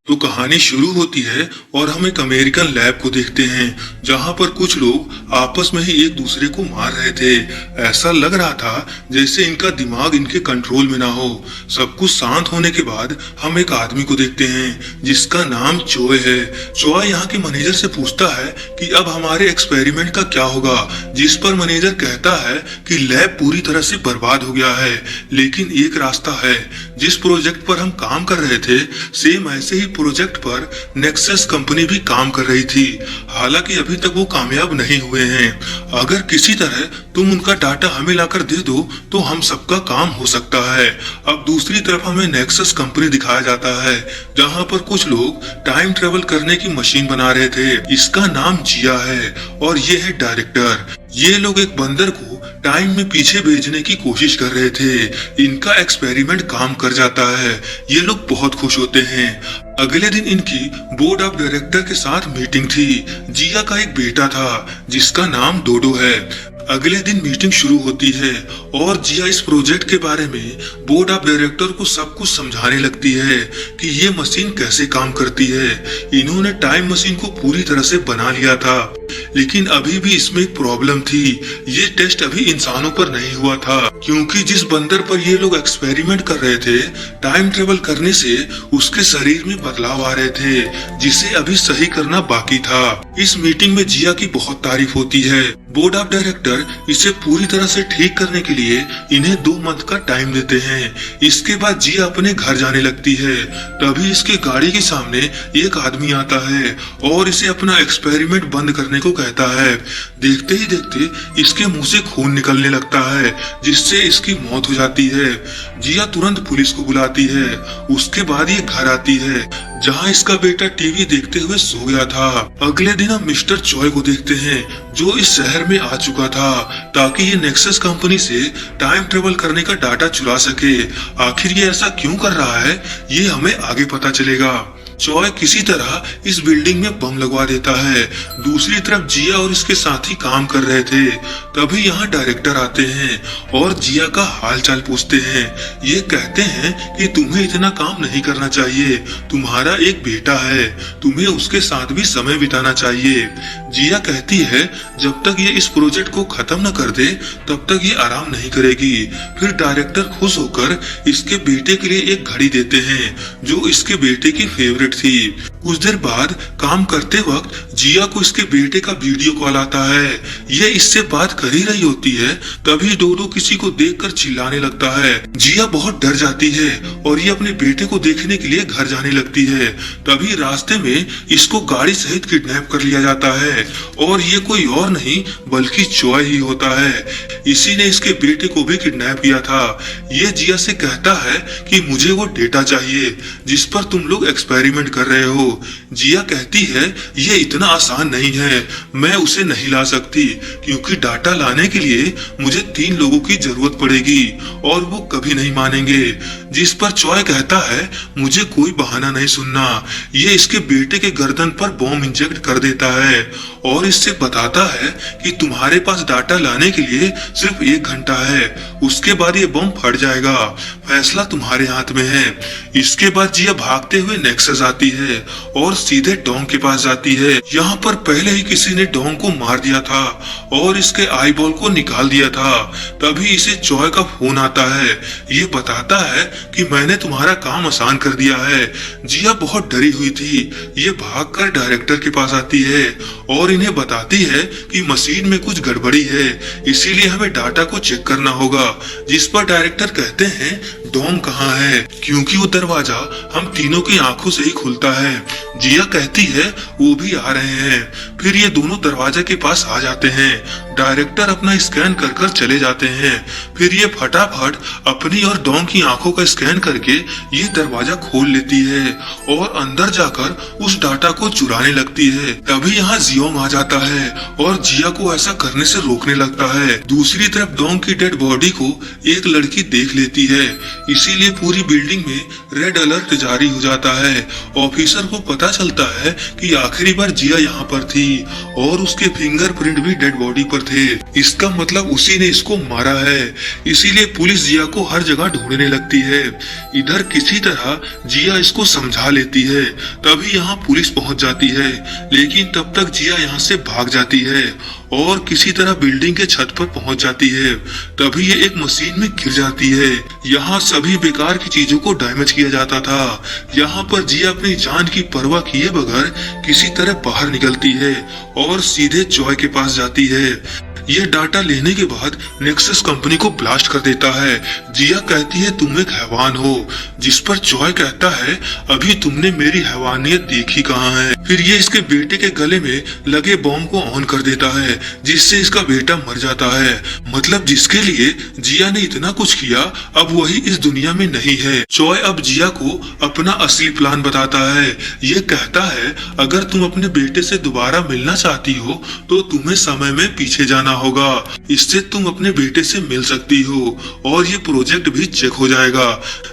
तो कहानी शुरू होती है और हम एक अमेरिकन लैब को देखते हैं जहां पर कुछ लोग आपस में ही एक दूसरे को मार रहे थे। ऐसा लग रहा था जैसे इनका दिमाग इनके कंट्रोल में ना हो। सब कुछ शांत होने के बाद हम एक आदमी को देखते हैं जिसका नाम चोय है। चोय यहाँ के मैनेजर से पूछता है कि अब हमारे एक्सपेरिमेंट का क्या होगा, जिस पर मैनेजर कहता है कि लैब पूरी तरह से बर्बाद हो गया है, लेकिन एक रास्ता है। जिस प्रोजेक्ट पर हम काम कर रहे थे सेम ऐसे ही प्रोजेक्ट पर नेक्सस कंपनी भी काम कर रही थी। हालांकि अभी तक वो कामयाब नहीं हुए हैं। अगर किसी तरह तुम उनका डाटा हमें लाकर दे दो तो हम सबका काम हो सकता है। अब दूसरी तरफ हमें नेक्सस कंपनी दिखाया जाता है जहां पर कुछ लोग टाइम ट्रेवल करने की मशीन बना रहे थे। इसका नाम जिया है और ये है डायरेक्टर। ये लोग एक बंदर को टाइम में पीछे भेजने की कोशिश कर रहे थे। इनका एक्सपेरिमेंट काम कर जाता है। ये लोग बहुत खुश होते हैं। अगले दिन इनकी बोर्ड ऑफ डायरेक्टर के साथ मीटिंग थी। जिया का एक बेटा था जिसका नाम डोडो है। अगले दिन मीटिंग शुरू होती है और जिया इस प्रोजेक्ट के बारे में बोर्ड ऑफ डायरेक्टर को सब कुछ समझाने लगती है कि ये मशीन कैसे काम करती है। इन्होंने टाइम मशीन को पूरी तरह से बना लिया था, लेकिन अभी भी इसमें एक प्रॉब्लम थी। ये टेस्ट अभी इंसानों पर नहीं हुआ था, क्योंकि जिस बंदर पर ये लोग एक्सपेरिमेंट कर रहे थे टाइम ट्रेवल करने से उसके शरीर में बदलाव आ रहे थे, जिसे अभी सही करना बाकी था। इस मीटिंग में जिया की बहुत तारीफ होती है। बोर्ड ऑफ डायरेक्टर इसे पूरी तरह से ठीक करने के लिए इन्हें 2 मंथ का टाइम देते हैं। इसके बाद जिया अपने घर जाने लगती है। तभी इसके गाड़ी के सामने एक आदमी आता है और इसे अपना एक्सपेरिमेंट बंद करने को कहता है। देखते ही देखते इसके मुंह से खून निकलने लगता है, जिससे इसकी मौत हो जाती है। जिया तुरंत पुलिस को बुलाती है। उसके बाद ये घर आती है जहां इसका बेटा टीवी देखते हुए सो गया था। अगले दिन हम मिस्टर चॉय को देखते हैं जो इस शहर में आ चुका था ताकि ये नेक्सस कंपनी से टाइम ट्रेवल करने का डाटा चुरा सके। आखिर ये ऐसा क्यों कर रहा है ये हमें आगे पता चलेगा। चॉय किसी तरह इस बिल्डिंग में बम लगवा देता है। दूसरी तरफ जिया और इसके साथी काम कर रहे थे। तभी यहाँ डायरेक्टर आते हैं और जिया का हाल चाल पूछते हैं। ये कहते हैं कि तुम्हें इतना काम नहीं करना चाहिए, तुम्हारा एक बेटा है, तुम्हें उसके साथ भी समय बिताना चाहिए। जिया कहती है जब तक ये इस प्रोजेक्ट को खत्म न कर दे तब तक ये आराम नहीं करेगी। फिर डायरेक्टर खुश होकर इसके बेटे के लिए एक घड़ी देते हैं जो इसके बेटे की फेवरेट थी। कुछ देर बाद काम करते वक्त जिया को इसके बेटे का वीडियो कॉल आता है। ये इससे बात कर ही रही होती है तभी डोडो किसी को देखकर चिल्लाने लगता है। जिया बहुत डर जाती है और ये अपने बेटे को देखने के लिए घर जाने लगती है। तभी रास्ते में इसको गाड़ी सहित किडनैप कर लिया जाता है और ये कोई और नहीं बल्कि चॉय ही होता है। इसी ने इसके बेटे को भी किडनैप किया था। ये जिया से कहता है कि मुझे वो डेटा चाहिए जिस पर तुम लोग एक्सपेरिमेंट कर रहे हो। जिया कहती है ये इतना आसान नहीं है, मैं उसे नहीं ला सकती क्योंकि डाटा लाने के लिए मुझे 3 लोगों की जरूरत पड़ेगी और वो कभी नहीं मानेंगे। जिस पर चॉय कहता है मुझे कोई बहाना नहीं सुनना। ये इसके बेटे के गर्दन पर बॉम्ब इंजेक्ट कर देता है और इससे बताता है कि तुम्हारे पास डाटा लाने के लिए सिर्फ 1 घंटा है, उसके बाद ये बम फट जाएगा, फैसला तुम्हारे हाथ में है। इसके बाद जिया भागते हुए नेक्सस आती है और सीधे डोंग के पास जाती है। यहाँ पर पहले ही किसी ने डोंग को मार दिया था और इसके आई बॉल को निकाल दिया था। तभी इसे चॉय का फोन आता है। ये बताता है कि मैंने तुम्हारा काम आसान कर दिया है। जिया बहुत डरी हुई थी। ये भागकर डायरेक्टर के पास आती है और इन्हें बताती है कि मशीन में कुछ गड़बड़ी है, इसीलिए हमें डाटा को चेक करना होगा। जिस पर डायरेक्टर कहते हैं डोंग कहाँ है, क्योंकि वो दरवाजा हम तीनों की आंखों से ही खुलता है। जिया कहती है वो भी आ रहे हैं। फिर ये दोनों दरवाजे के पास आ जाते हैं। डायरेक्टर अपना स्कैन कर कर चले जाते हैं। फिर ये फटाफट अपनी और डोंग की आंखों का स्कैन करके ये दरवाजा खोल लेती है और अंदर जाकर उस डाटा को चुराने लगती है। तभी यहाँ जियोंग आ जाता है और जिया को ऐसा करने से रोकने लगता है। दूसरी तरफ डोंग की डेड बॉडी को एक लड़की देख लेती है, इसीलिए पूरी बिल्डिंग में रेड अलर्ट जारी हो जाता है। ऑफिसर को पता पता चलता है कि आखिरी बार जिया यहाँ पर थी और उसके फिंगरप्रिंट भी डेड बॉडी पर थे। इसका मतलब उसी ने इसको मारा है। इसीलिए पुलिस जिया को हर जगह ढूंढने लगती है। इधर किसी तरह जिया इसको समझा लेती है, तभी यहाँ पुलिस पहुंच जाती है, लेकिन तब तक जिया यहाँ से भाग जाती है और किसी तरह बिल्डिंग के छत पर पहुंच जाती है। तभी ये एक मशीन में गिर जाती है। यहाँ सभी बेकार की चीजों को डैमेज किया जाता था। यहाँ पर जिया अपनी जान की परवाह किए बगैर किसी तरह बाहर निकलती है और सीधे जॉय के पास जाती है। ये डाटा लेने के बाद नेक्सस कंपनी को ब्लास्ट कर देता है। जिया कहती है तुम एक हैवान हो, जिस पर जॉय कहता है अभी तुमने मेरी हैवानियत देखी कहाँ है। फिर ये इसके बेटे के गले में लगे बॉम्ब को ऑन कर देता है, जिससे इसका बेटा मर जाता है। मतलब जिसके लिए जिया ने इतना कुछ किया अब वही इस दुनिया में नहीं है। जॉय अब जिया को अपना असली प्लान बताता है। ये कहता है अगर तुम अपने बेटे से दोबारा मिलना चाहती हो तो तुम्हें समय में पीछे जाना होगा, इससे तुम अपने बेटे से मिल सकती हो और ये प्रोजेक्ट भी चेक हो जाएगा।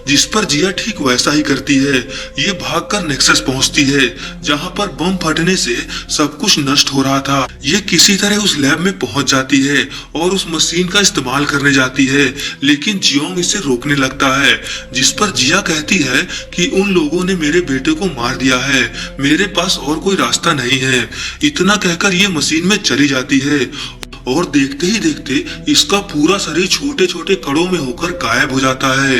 जिस पर जिया ठीक वैसा ही करती है। ये भागकर नेक्सस पहुंचती है, जहां पर बम फटने से सब कुछ नष्ट हो रहा था। ये किसी तरह उस लैब में पहुंच जाती है और उस मशीन का इस्तेमाल करने जाती है, लेकिन जियोंग इसे रोकने लगता है। जिस पर जिया कहती है कि उन लोगों ने मेरे बेटे को मार दिया है, मेरे पास और कोई रास्ता नहीं है। इतना कहकर ये मशीन में चली जाती है और देखते ही देखते इसका पूरा शरीर छोटे छोटे कणों में होकर गायब हो जाता है।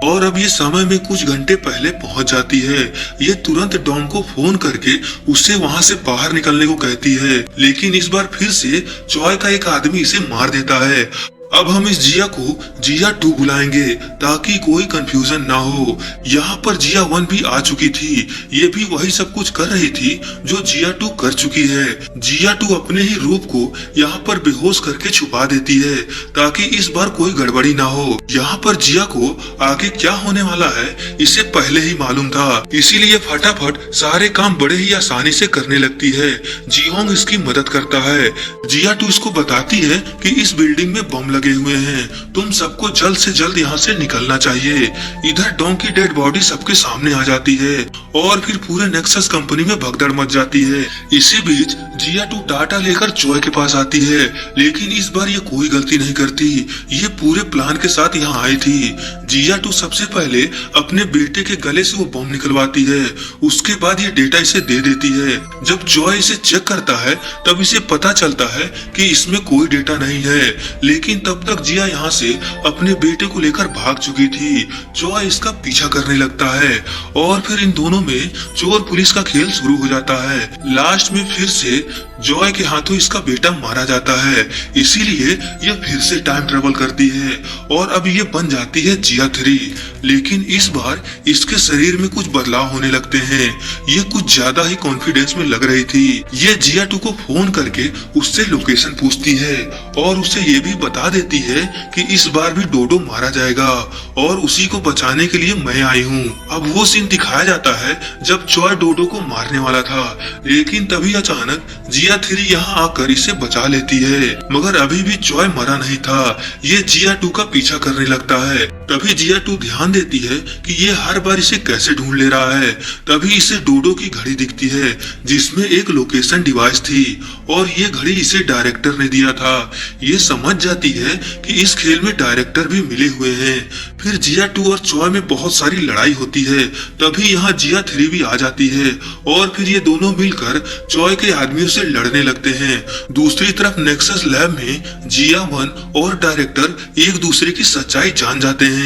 और अब ये समय में कुछ घंटे पहले पहुंच जाती है। ये तुरंत डॉन को फोन करके उससे वहां से बाहर निकलने को कहती है, लेकिन इस बार फिर से जॉय का एक आदमी इसे मार देता है। अब हम इस जिया को जिया 2 बुलाएंगे ताकि कोई कंफ्यूजन ना हो। यहाँ पर जिया 1 भी आ चुकी थी। ये भी वही सब कुछ कर रही थी जो जिया 2 कर चुकी है। जिया 2 अपने ही रूप को यहाँ पर बेहोश करके छुपा देती है ताकि इस बार कोई गड़बड़ी ना हो। यहाँ पर जिया को आगे क्या होने वाला है इसे पहले ही मालूम था, इसीलिए फटाफट सारे काम बड़े ही आसानी से करने लगती है। जियोंग इसकी मदद करता है। जिया 2 इसको बताती है कि इस बिल्डिंग में बम लगे हुए हैं, तुम सबको जल्द से जल्द यहाँ से निकलना चाहिए। इधर डॉन की डेड बॉडी सबके सामने आ जाती है और फिर पूरे नेक्सस कंपनी में भगदड़ मच जाती है। इसी बीच जिया 2 डाटा लेकर जॉय के पास आती है, लेकिन इस बार ये कोई गलती नहीं करती। ये पूरे प्लान के साथ यहाँ आई थी। जिया 2 सबसे पहले अपने बेटे के गले से वो बम निकलवाती है, उसके बाद ये डेटा इसे दे देती है। जब जॉय इसे चेक करता है तब इसे पता चलता है कि इसमें कोई डेटा नहीं है, लेकिन तब तक जिया यहाँ से अपने बेटे को लेकर भाग चुकी थी। जॉय इसका पीछा करने लगता है और फिर इन दोनों में चोर पुलिस का खेल शुरू हो जाता है। लास्ट में फिर से जॉय के हाथों इसका बेटा मारा जाता है, इसीलिए यह फिर से टाइम ट्रेवल करती है और अब ये बन जाती है जिया 3। लेकिन इस बार इसके शरीर में कुछ बदलाव होने लगते हैं। ये कुछ ज्यादा ही कॉन्फिडेंस में लग रही थी। ये जिया 2 को फोन करके उससे लोकेशन पूछती है और उसे ये भी बता देती है कि इस बार भी डोडो मारा जाएगा और उसी को बचाने के लिए मैं आई हूँ। अब वो सीन दिखाया जाता है जब जॉय डोडो को मारने वाला था, लेकिन तभी अचानक जिया 3 यहाँ आकर इसे बचा लेती है। मगर अभी भी जॉय मरा नहीं था। ये जिया 2 का पीछा करने लगता है। तभी जिया 2 ध्यान देती है कि ये हर बार इसे कैसे ढूंढ ले रहा है। तभी इसे डोडो की घड़ी दिखती है जिसमें एक लोकेशन डिवाइस थी और ये घड़ी इसे डायरेक्टर ने दिया था। ये समझ जाती है कि इस खेल में डायरेक्टर भी मिले हुए हैं। फिर जिया 2 और जॉय में बहुत सारी लड़ाई होती है। तभी यहाँ जिया 3 भी आ जाती है और फिर ये दोनों मिलकर जॉय के आदमियों से लड़ने लगते हैं। दूसरी तरफ नेक्सस लैब में जिया 1 और डायरेक्टर एक दूसरे की सच्चाई जान जाते हैं।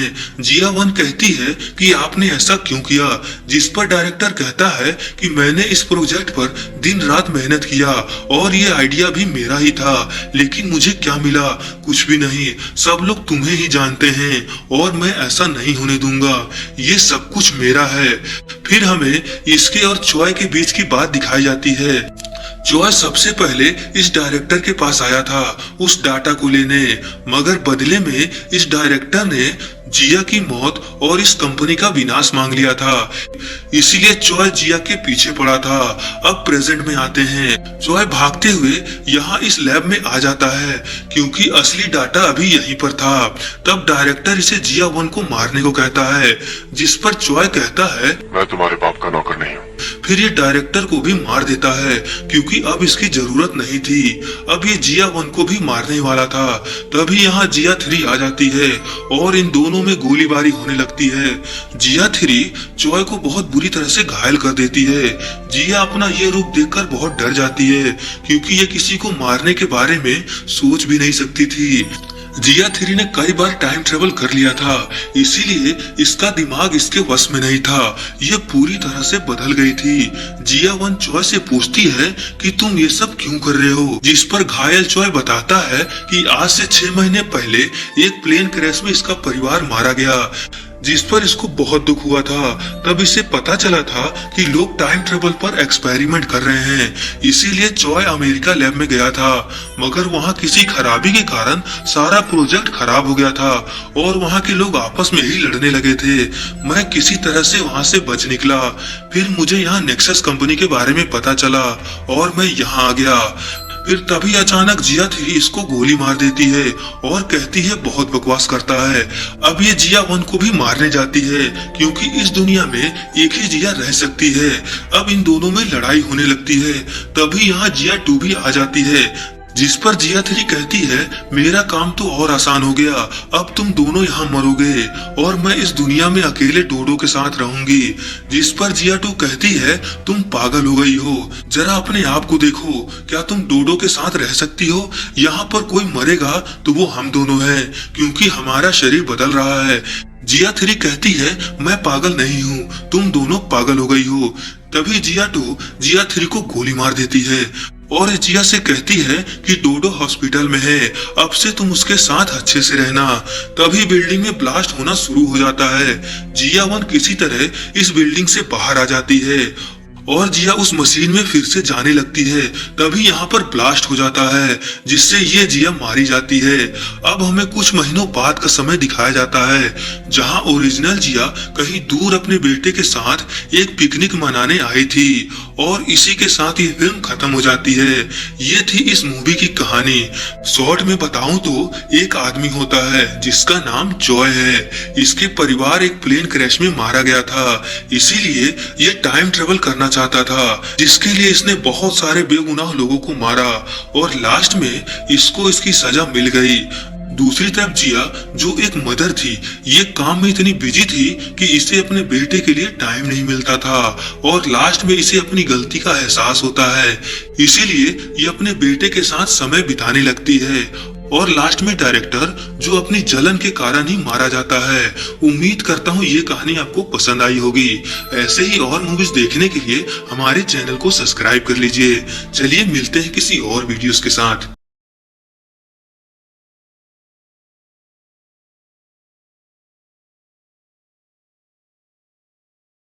जिया 1 कहती है कि आपने ऐसा क्यों किया, जिस पर डायरेक्टर कहता है कि मैंने इस प्रोजेक्ट पर दिन रात मेहनत किया और ये आइडिया भी मेरा ही था, लेकिन मुझे क्या मिला? कुछ भी नहीं। सब लोग तुम्हें ही जानते हैं और मैं ऐसा नहीं होने दूंगा। ये सब कुछ मेरा है। फिर हमें इसके और जॉय के बीच की बात दिखाई जाती है। जॉय सबसे पहले इस डायरेक्टर के पास आया था उस डाटा को लेने, मगर बदले में इस डायरेक्टर ने जिया की मौत और इस कंपनी का विनाश मांग लिया था। इसीलिए जॉय जिया के पीछे पड़ा था। अब प्रेजेंट में आते हैं। जॉय भागते हुए यहाँ इस लैब में आ जाता है क्योंकि असली डाटा अभी यहीं पर था। तब डायरेक्टर इसे जिया 1 को मारने को कहता है, जिस पर जॉय कहता है मैं तुम्हारे बाप का नौकर नहीं हूँ। फिर ये डायरेक्टर को भी मार देता है क्योंकि अब इसकी जरूरत नहीं थी। अब ये जिया 1 को भी मारने वाला था। तभी यहाँ जिया 3 आ जाती है और इन दोनों में गोलीबारी होने लगती है। जिया 3 चॉय को बहुत बुरी तरह से घायल कर देती है। जिया अपना ये रूप देखकर बहुत डर जाती है क्योंकि ये किसी को मारने के बारे में सोच भी नहीं सकती थी। जिया 3 ने कई बार टाइम ट्रेवल कर लिया था, इसीलिए इसका दिमाग इसके वश में नहीं था। ये पूरी तरह से बदल गई थी। जिया 1 चॉय से पूछती है कि तुम ये सब क्यों कर रहे हो, जिस पर घायल चॉय बताता है कि आज से 6 महीने पहले एक प्लेन क्रैश में इसका परिवार मारा गया, जिस पर इसको बहुत दुख हुआ था। तब इसे पता चला था कि लोग टाइम ट्रेवल पर एक्सपेरिमेंट कर रहे हैं, इसीलिए चॉय अमेरिका लैब में गया था। मगर वहाँ किसी खराबी के कारण सारा प्रोजेक्ट खराब हो गया था और वहाँ के लोग आपस में ही लड़ने लगे थे। मैं किसी तरह से वहाँ से बच निकला। फिर मुझे यहाँ नेक्सस कंपनी के बारे में पता चला और मैं यहाँ आ गया। फिर तभी अचानक जिया 3 इसको गोली मार देती है और कहती है बहुत बकवास करता है। अब ये जिया 1 को भी मारने जाती है क्योंकि इस दुनिया में एक ही जिया रह सकती है। अब इन दोनों में लड़ाई होने लगती है। तभी यहाँ जिया 2 भी आ जाती है, जिस पर जिया 3 कहती है मेरा काम तो और आसान हो गया, अब तुम दोनों यहाँ मरोगे और मैं इस दुनिया में अकेले डोडो के साथ रहूंगी। जिस पर जिया 2 कहती है तुम पागल हो गई हो, जरा अपने आप को देखो, क्या तुम डोडो के साथ रह सकती हो? यहाँ पर कोई मरेगा तो वो हम दोनों हैं क्योंकि हमारा शरीर बदल रहा है। जिया 3 कहती है मैं पागल नहीं हूँ, तुम दोनों पागल हो गई हो। तभी जिया 2 जिया 3 को गोली मार देती है और जिया से कहती है कि डोडो हॉस्पिटल में है, अब से तुम उसके साथ अच्छे से रहना। तभी बिल्डिंग में ब्लास्ट होना शुरू हो जाता है। जिया 1 किसी तरह इस बिल्डिंग से बाहर आ जाती है और जिया उस मशीन में फिर से जाने लगती है। तभी यहाँ पर ब्लास्ट हो जाता है जिससे ये जिया मारी जाती है। अब हमें कुछ महीनों बाद का समय दिखाया जाता है जहाँ ओरिजिनल जिया कहीं दूर अपने बेटे के साथ एक पिकनिक मनाने आई थी और इसी के साथ ये फिल्म खत्म हो जाती है। ये थी इस मूवी की कहानी। शॉर्ट में बताऊं तो एक आदमी होता है जिसका नाम जॉय है। इसके परिवार एक प्लेन क्रैश में मारा गया था, इसीलिए ये टाइम ट्रेवल करना चाहता था, जिसके लिए इसने बहुत सारे बेगुनाह लोगों को मारा और लास्ट में इसको इसकी सजा मिल गई। दूसरी तरफ जिया जो एक मदर थी, ये काम में इतनी बिजी थी कि इसे अपने बेटे के लिए टाइम नहीं मिलता था और लास्ट में इसे अपनी गलती का एहसास होता है, इसीलिए ये अपने बेटे के साथ समय बिताने लगती है और लास्ट में डायरेक्टर जो अपनी जलन के कारण ही मारा जाता है। उम्मीद करता हूँ ये कहानी आपको पसंद आई होगी। ऐसे ही और मूवीज देखने के लिए हमारे चैनल को सब्सक्राइब कर लीजिए। चलिए मिलते हैं किसी और वीडियोस के साथ।